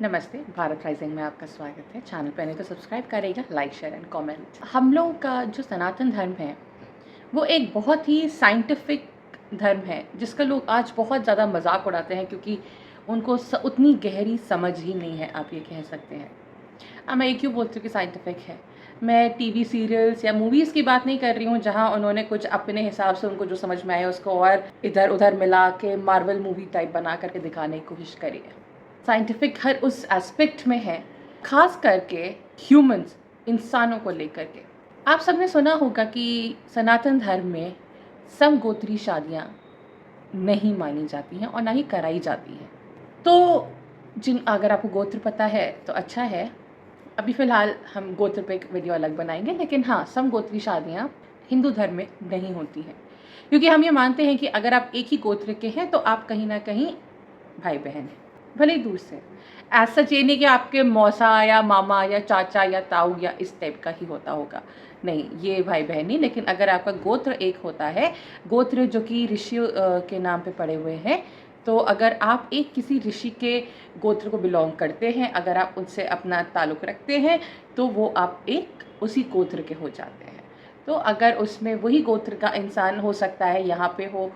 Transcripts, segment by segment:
नमस्ते, भारत राइजिंग में आपका स्वागत है। चैनल पे नहीं तो सब्सक्राइब करेगा, लाइक शेयर एंड कमेंट। हम लोगों का जो सनातन धर्म है वो एक बहुत ही साइंटिफिक धर्म है जिसका लोग आज बहुत ज़्यादा मजाक उड़ाते हैं क्योंकि उनको उतनी गहरी समझ ही नहीं है, आप ये कह सकते हैं। अब मैं ये क्यों बोलती हूँ कि साइंटिफिक है। मैं टीवी सीरियल्स या मूवीज़ की बात नहीं कर रही हूँ जहाँ उन्होंने कुछ अपने हिसाब से उनको जो समझ में आया उसको और इधर उधर मिला के मार्वल मूवी टाइप बना करके दिखाने की कोशिश करी है। साइंटिफिक हर उस एस्पेक्ट में है, खास करके ह्यूमंस, इंसानों को लेकर के। आप सबने सुना होगा कि सनातन धर्म में समगोत्री शादियाँ नहीं मानी जाती हैं और ना ही कराई जाती हैं। तो अगर आपको गोत्र पता है तो अच्छा है। अभी फ़िलहाल हम गोत्र पे एक वीडियो अलग बनाएंगे, लेकिन हाँ, समगोत्री शादियाँ हिंदू धर्म में नहीं होती हैं क्योंकि हम ये मानते हैं कि अगर आप एक ही गोत्र के हैं तो आप कहीं ना कहीं भाई बहन हैं, भले ही दूर से। ऐसा ये नहीं कि आपके मौसा या मामा या चाचा या ताऊ या इस टाइप का ही होता होगा, नहीं, ये भाई बहन नहीं। लेकिन अगर आपका गोत्र एक होता है, गोत्र जो कि ऋषियों के नाम पे पड़े हुए हैं, तो अगर आप एक किसी ऋषि के गोत्र को बिलोंग करते हैं, अगर आप उनसे अपना ताल्लुक़ रखते हैं तो वो आप एक उसी गोत्र के हो जाते हैं। तो अगर उसमें वही गोत्र का इंसान हो सकता है यहाँ पे हो,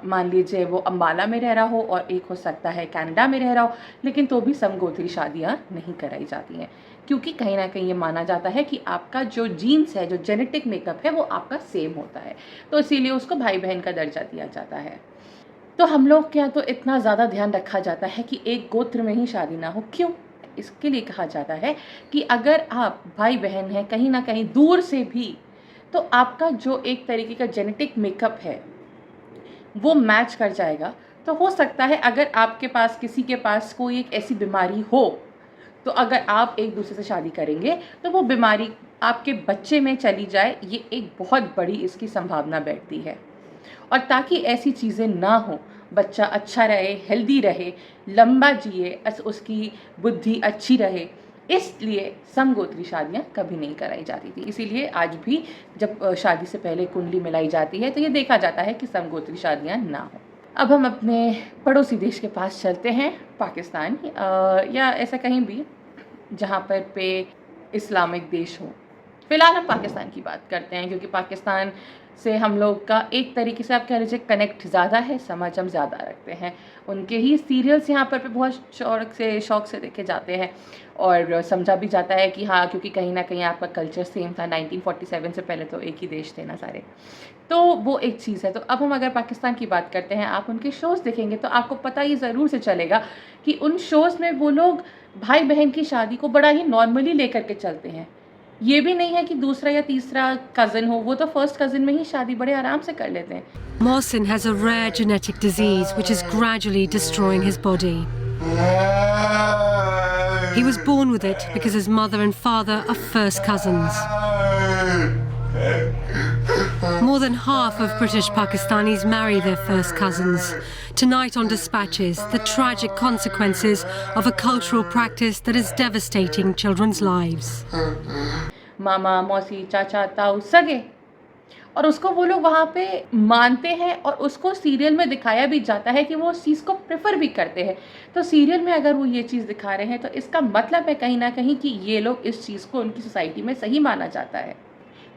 मान लीजिए वो अम्बाला में रह रहा हो और एक हो सकता है कनाडा में रह रहा हो, लेकिन तो भी समगोत्री शादियाँ नहीं कराई जाती हैं क्योंकि कहीं ना कहीं ये माना जाता है कि आपका जो जीन्स है, जो जेनेटिक मेकअप है, वो आपका सेम होता है, तो इसीलिए उसको भाई बहन का दर्जा दिया जाता है। तो हम लोग के यहाँ तो इतना ज़्यादा ध्यान रखा जाता है कि एक गोत्र में ही शादी ना हो। क्यों? इसके लिए कहा जाता है कि अगर आप भाई बहन हैं कहीं ना कहीं दूर से भी, तो आपका जो एक तरीके का जेनेटिक मेकअप है वो मैच कर जाएगा। तो हो सकता है अगर आपके पास किसी के पास कोई एक ऐसी बीमारी हो, तो अगर आप एक दूसरे से शादी करेंगे तो वो बीमारी आपके बच्चे में चली जाए, ये एक बहुत बड़ी इसकी संभावना बैठती है। और ताकि ऐसी चीज़ें ना हो, बच्चा अच्छा रहे, हेल्दी रहे, लंबा जिए, उसकी बुद्धि अच्छी रहे, इसलिए समगोत्री शादियाँ कभी नहीं कराई जाती थी। इसीलिए आज भी जब शादी से पहले कुंडली मिलाई जाती है तो ये देखा जाता है कि समगोत्री शादियाँ ना हो। अब हम अपने पड़ोसी देश के पास चलते हैं, पाकिस्तान या ऐसा कहीं भी जहाँ पे इस्लामिक देश हो। फ़िलहाल हम पाकिस्तान की बात करते हैं क्योंकि पाकिस्तान से हम लोग का एक तरीके से आप कह लीजिए कनेक्ट ज़्यादा है, समझ हम ज़्यादा रखते हैं। उनके ही सीरियल्स यहाँ पर बहुत शौक़ से देखे जाते हैं और समझा भी जाता है कि हाँ, क्योंकि कहीं ना कहीं आपका कल्चर सेम था। 1947 से पहले तो एक ही देश थे ना सारे, तो वो एक चीज़ है। तो अब हम अगर पाकिस्तान की बात करते हैं, आप उनके शोज़ देखेंगे तो आपको पता ही ज़रूर से चलेगा कि उन शोज़ में वो लोग भाई बहन की शादी को बड़ा ही नॉर्मली लेकर के चलते हैं। ये भी नहीं है कि दूसरा या तीसरा कज़न हो, वो तो फर्स्ट कज़न में ही शादी बड़े आराम से कर लेते हैं। Mohsin has a rare genetic disease which is gradually destroying his body. He was born with it because his mother and father are first cousins. More than half of British Pakistanis marry their first cousins. Tonight on Dispatches, the tragic consequences of a cultural practice that is devastating children's lives. मामा, मौसी, चाचा, ताऊ, सगे, और उसको वो लोग वहाँ पे मानते हैं और उसको सीरियल में दिखाया भी जाता है कि वो उस चीज़ को प्रेफर भी करते हैं। तो सीरियल में अगर वो ये चीज़ दिखा रहे हैं तो इसका मतलब है कहीं ना कहीं कि ये लोग इस चीज़ को उनकी सोसाइटी में सही माना जाता है।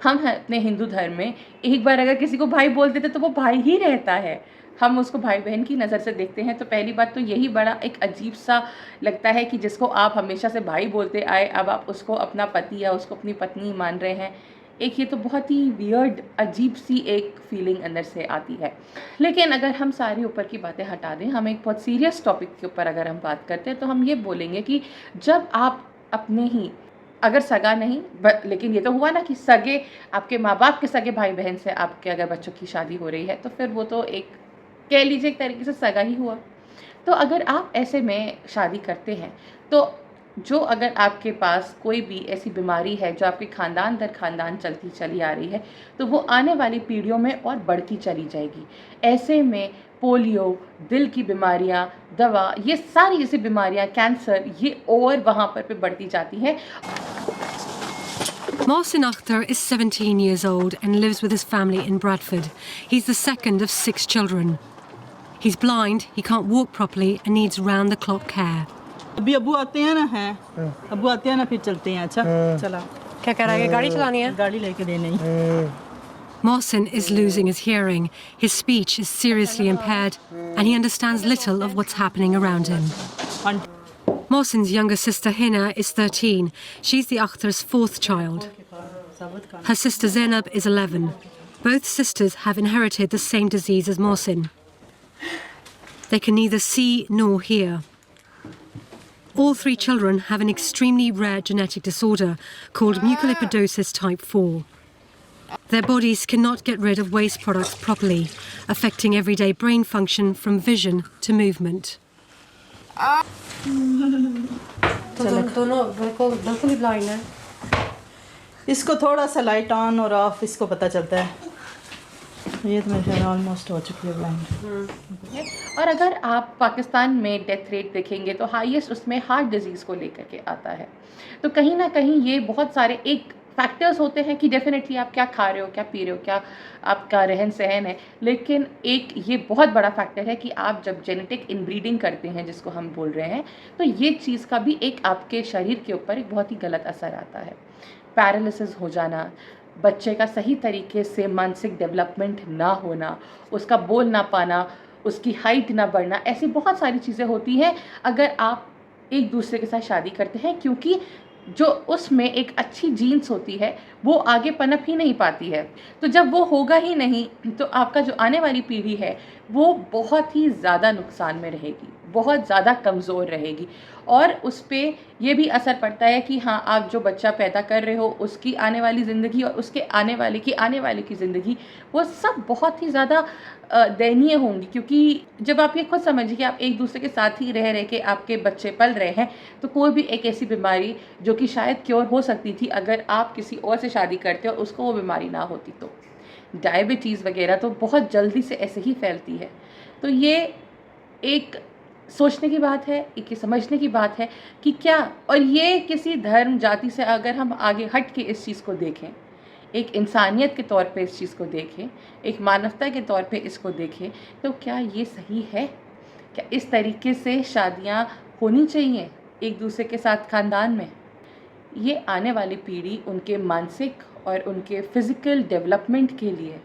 हम अपने हिंदू धर्म में एक बार अगर किसी को भाई बोल देते तो वो भाई ही रहता है, हम उसको भाई बहन की नज़र से देखते हैं। तो पहली बात तो यही बड़ा एक अजीब सा लगता है कि जिसको आप हमेशा से भाई बोलते आए, अब आप उसको अपना पति या उसको अपनी पत्नी मान रहे हैं। एक ये तो बहुत ही वियर्ड, अजीब सी एक फीलिंग अंदर से आती है। लेकिन अगर हम सारी ऊपर की बातें हटा दें, हम एक बहुत सीरियस टॉपिक के ऊपर अगर हम बात करते हैं तो हम ये बोलेंगे कि जब आप अपने ही, अगर सगा नहीं लेकिन ये तो हुआ ना कि सगे, आपके माँ बाप के सगे भाई बहन से आपके अगर बच्चों की शादी हो रही है तो फिर वो तो एक कह लीजिए एक तरीके से सगा ही हुआ। तो अगर आप ऐसे में शादी करते हैं तो जो अगर आपके पास कोई भी ऐसी बीमारी है जो आपके ख़ानदान दर ख़ानदान चलती चली आ रही है तो वो आने वाली पीढ़ियों में और बढ़ती चली जाएगी। ऐसे में पोलियो, दिल की बीमारियां, दवा, ये सारी ऐसी बीमारियां, कैंसर, ये और वहाँ पर बढ़ती जाती हैं। Mohsin Akhtar is 17 years old and lives with his family in Bradford. He's the second of 6 children. He's blind, he can't walk properly and needs round-the-clock care. अभी अबू आते हैं ना, हैं अबू आते हैं ना, फिर चलते हैं। अच्छा चला, क्या कह रहा है? गाड़ी चलानी है? गाड़ी लेके दे नहीं। Mohsin is losing his hearing, his speech is seriously impaired, and he understands little of what's happening around him. Mohsin's younger sister Hina is 13. She's the Akhtar's fourth child. Her sister Zainab is 11. Both sisters have inherited the same disease as Mohsin. They can neither see nor hear. All three children have an extremely rare genetic disorder called mucolipidosis type 4. Their bodies cannot get rid of waste products properly, affecting everyday brain function from vision to movement. दोनों बिल्कुल ही blind है। इसको थोड़ा सा light on और of इसको पता चलता है। ये तो मेरे ख्याल ऑलमोस्ट हो चुकी है ब्लाइंड। और अगर आप पाकिस्तान में डेथ रेट देखेंगे तो हाईएस्ट उसमें हार्ट डिजीज़ को लेकर के आता है। तो कहीं ना कहीं ये बहुत सारे एक फैक्टर्स होते हैं कि डेफिनेटली आप क्या खा रहे हो, क्या पी रहे हो, क्या आपका रहन सहन है, लेकिन एक ये बहुत बड़ा फैक्टर है कि आप जब जेनेटिक इनब्रीडिंग करते हैं जिसको हम बोल रहे हैं, तो ये चीज़ का भी एक आपके शरीर के ऊपर एक बहुत ही गलत असर आता है। पैरालिसिस हो जाना, बच्चे का सही तरीके से मानसिक डेवलपमेंट ना होना, उसका बोल ना पाना, उसकी हाइट ना बढ़ना, ऐसी बहुत सारी चीज़ें होती हैं अगर आप एक दूसरे के साथ शादी करते हैं, क्योंकि जो उसमें एक अच्छी जीन्स होती है वो आगे पनप ही नहीं पाती है। तो जब वो होगा ही नहीं तो आपका जो आने वाली पीढ़ी है वो बहुत ही ज़्यादा नुकसान में रहेगी, बहुत ज़्यादा कमज़ोर रहेगी, और उस पर ये भी असर पड़ता है कि हाँ, आप जो बच्चा पैदा कर रहे हो उसकी आने वाली ज़िंदगी और उसके आने वाले की ज़िंदगी, वो सब बहुत ही ज़्यादा दयनीय होंगी। क्योंकि जब आप ये खुद समझिए कि आप एक दूसरे के साथ ही रह के आपके बच्चे पल रहे हैं, तो कोई भी एक ऐसी बीमारी जो कि शायद क्योर हो सकती थी अगर आप किसी और से शादी करते और उसको वो बीमारी ना होती, तो डायबिटीज़ वगैरह तो बहुत जल्दी से ऐसे ही फैलती है। तो ये एक सोचने की बात है, एक ये समझने की बात है कि क्या, और ये किसी धर्म जाति से अगर हम आगे हट के इस चीज़ को देखें, एक इंसानियत के तौर पे इस चीज़ को देखें, एक मानवता के तौर पे इसको देखें, तो क्या ये सही है? क्या इस तरीके से शादियां होनी चाहिए एक दूसरे के साथ ख़ानदान में? ये आने वाली पीढ़ी उनके मानसिक और उनके फ़िज़िकल डेवलपमेंट के लिए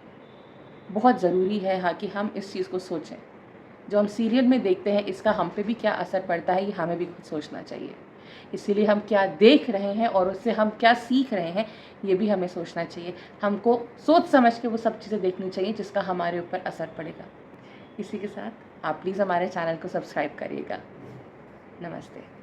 बहुत ज़रूरी है हाँ कि हम इस चीज़ को सोचें। जो हम सीरियल में देखते हैं इसका हम पे भी क्या असर पड़ता है, ये हमें भी खुद सोचना चाहिए। इसीलिए हम क्या देख रहे हैं और उससे हम क्या सीख रहे हैं, ये भी हमें सोचना चाहिए। हमको सोच समझ के वो सब चीज़ें देखनी चाहिए जिसका हमारे ऊपर असर पड़ेगा। इसी के साथ आप प्लीज़ हमारे चैनल को सब्सक्राइब करिएगा। नमस्ते।